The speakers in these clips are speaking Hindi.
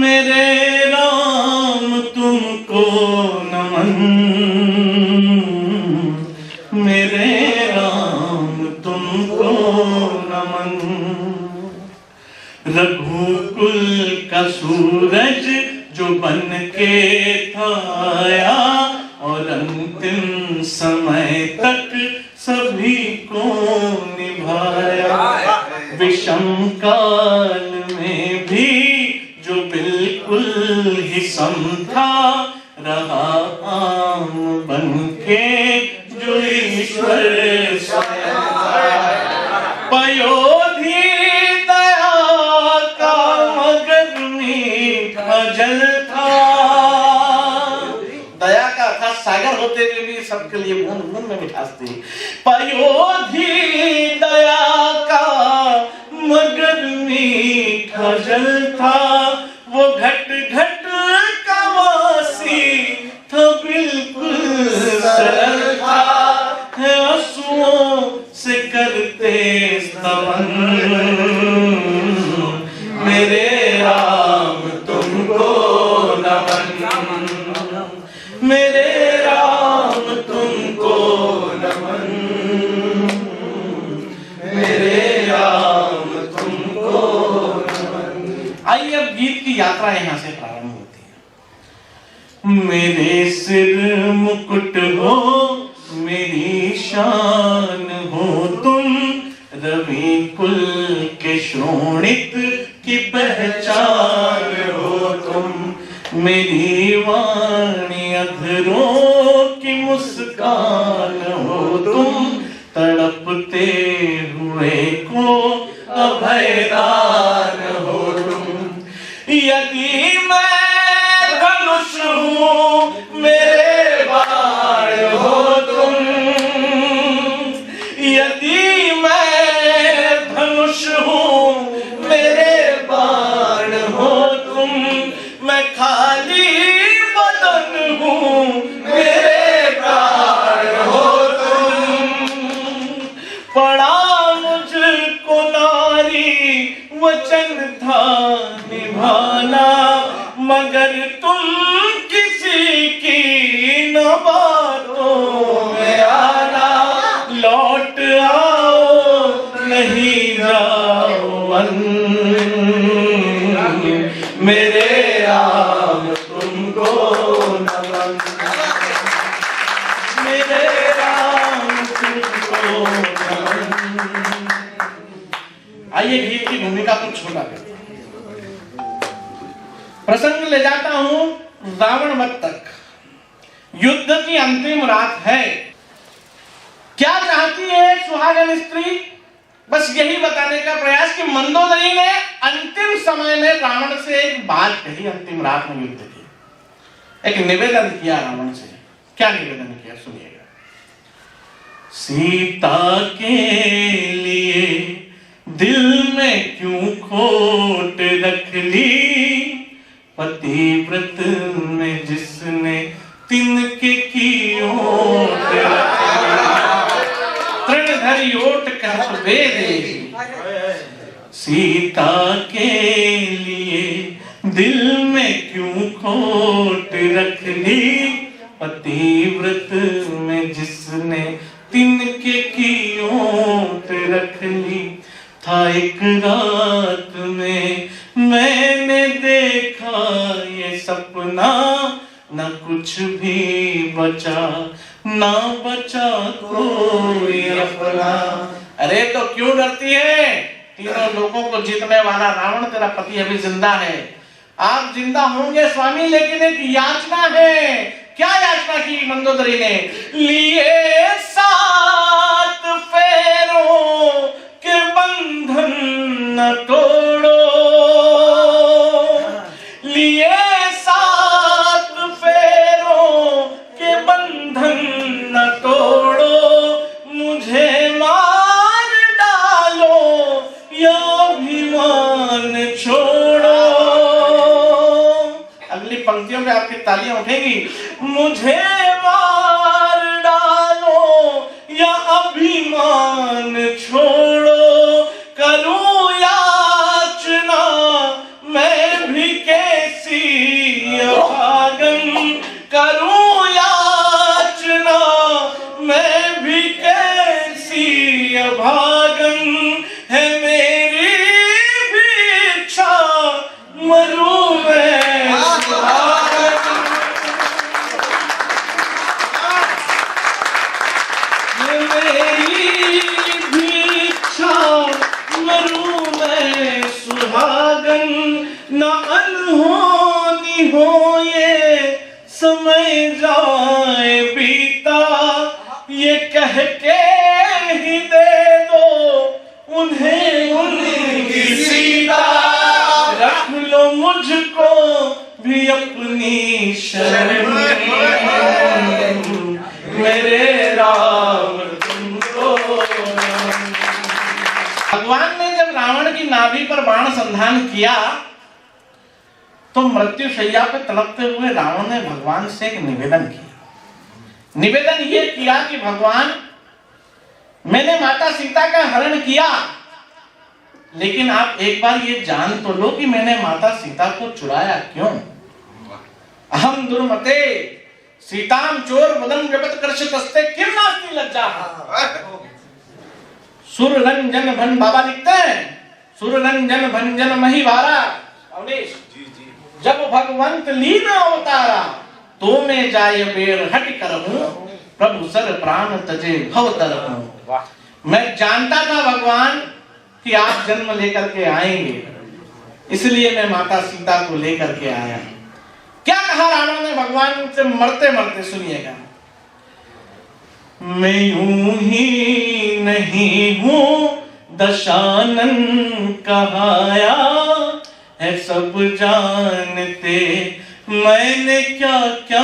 मेरे राम तुमको नमन, मेरे राम तुमको नमन। रघुकुल का सूरज जो बन के था आया और अंतिम समय तक सभी को निभाया। विषम काल में भी जो बिल्कुल ही सम था, रहा आम बन के जो ईश्वर स्वयं था। पयोधी दया का मगर मीठा जल था। दया का था सागर होते हुए भी सबके लिए बूंद बूंद में मिठास थी। पयोधी दया का मगर मीठा जल था। वो घट घट का वासी था, बिल्कुल सरल था। है आंसुओं से करते स्तवन, मेरे राम तुमको नमन, मेरे राम तुमको नमन, मेरे राम तुमको नमन। आइए अब गीत की यात्रा यहां से प्रारंभ होती है। मेरे सिर मुकुट हो, मेरी शान हो तुम, रवि कुल के शोणित की पहचान हो तुम। मेरी वाणी अधरों की मुस्कान हो तुम, तड़पते हुए को अभयदान हो तुम। यदि मैं धनुष हूँ, मेरे बाण हो तुम। यदि मैं धनुष हूँ, मेरे बाण हो तुम। मैं खाली बदन हूँ, मेरे प्राण हो तुम। पड़ा मुझको नारी वचन था निभाना, मगर तुम किसी की न बातों में आना। लौट आओ नहीं जाओ वन, मेरे राम तुमको नमन, मेरे राम तुमको नमन। आइए गीत की भूमिका को छोटा करते हैं। प्रसंग ले जाता हूं रावण वध तक। युद्ध की अंतिम रात है। क्या चाहती है सुहागन स्त्री? बस यही बताने का प्रयास कि मंदोदरी ने अंतिम समय में रावण से एक बात कही। अंतिम रात में युद्ध की एक निवेदन किया रावण से। क्या निवेदन किया सुनिएगा। सीता के लिए दिल में क्यों खोट रख ली, पतिव्रत में जिसने तिनके की ओट रख ली। तृणधरी ओट कहत वेद, सीता के लिए दिल में क्यों खोट रख ली, पतिव्रत में जिसने तिनके की ओट रख ली। था एक रात में मैंने देखा ये सपना, न कुछ भी बचा, ना बचा कोई अपना। अरे तो क्यों डरती है? तीनों लोगों को जीतने वाला रावण तेरा पति अभी जिंदा है। आप जिंदा होंगे स्वामी, लेकिन एक याचना है। क्या याचना की मंदोदरी ने? लिए 7 फेरों के बंधन न तोड़ो, लिए 7 फेरों के बंधन न तोड़ो। मुझे मार डालो या अभिमान छोड़ो। अगली पंक्तियों में आपकी तालियां उठेंगी। मुझे मार डालो या अभिमान छोड़ो, करूं याचना मैं भी कैसे अनहोनी हो ये समय जाए बीता, ये कह के ही दे दो उन्हें उनकी सीता, रख लो मुझको भी अपनी शरण मेरे राम तुमको। भगवान ने जब रावण की नाभि पर बाण संधान किया तो मृत्यु शैया पे तड़पते हुए रावण ने भगवान से एक निवेदन किया। निवेदन ये किया कि भगवान, मैंने माता सीता का हरण किया, लेकिन आप एक बार ये जान तो लो कि मैंने माता सीता को चुराया क्यों। अहम दुर्मते सीताम चोर वदन जगत कर्षितस्ते किम नास्ति लज्जा। सुररंजन भन बाबा लिखते हैं, सुररंजन भंजन महिवारा। अवनीश, जब भगवंत लीन अवतारा तो मैं जाय बेर हट करहूं, प्रभु सर प्राण तजे भव तरहूं। मैं जानता था भगवान कि आप जन्म लेकर के आएंगे, इसलिए मैं माता सीता को लेकर के आया। क्या कहा रावण ने भगवान से मरते मरते, सुनिएगा। मैं यूं ही नहीं हूं दशानन कहाया है सब जानते, मैंने क्या क्या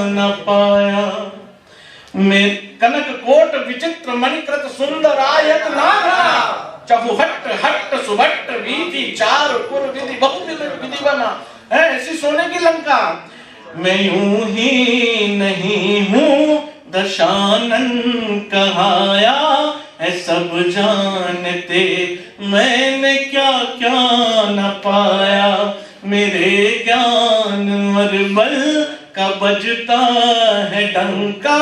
न पाया। मैं कनक कोट विचित्र मणिकृत सुंदर आयत नाना, चहुहट्ट हट्ट सुभट्ट वीति चार कुर विधि बहुविध विधि बना। ऐसी सोने की लंका। मैं यूं ही नहीं हूं दशानन कहाया है सब जानते, मैंने क्या क्या न पाया। मेरे ज्ञान और बल का बजता है डंका,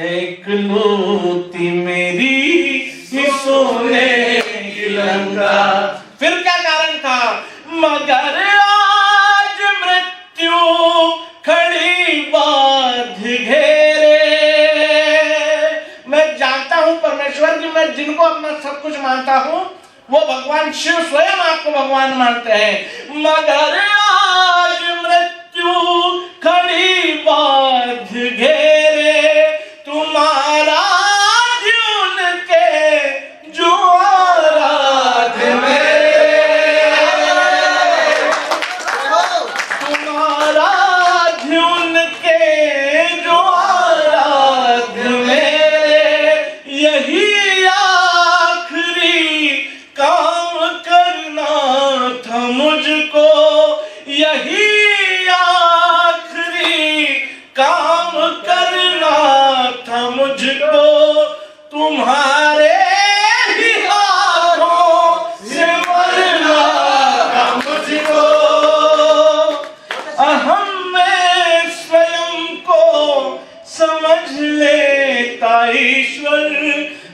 एक लोती मेरी ही सोने की लंका। फिर क्या कारण था? मगर आज मृत्यु खड़ी बाध घेरे। मैं जानता हूं परमेश्वर की, मैं जिनको अपना सब कुछ मानता हूं वो भगवान शिव स्वयं आपको भगवान मानते हैं। मगर आज मृत्यु खड़ी बाध घेरे, तुम्हारा उनके जो आराध्य मेरे, तुम्हारा उनके जो आराध्य मेरे, यही आखिरी काम करना था मुझको, यही आखिरी काम करना था मुझको। तुम्हारे ही हाथों से मरना था मुझको। अहम में स्वयं को समझ लेता ईश्वर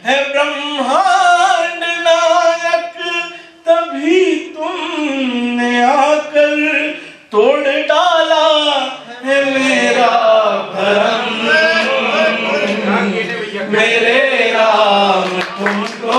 है ब्रह्मांड नायक, तभी तुमने आकर तोड़ डाला है मेरा भरम। मेरे राम तुमको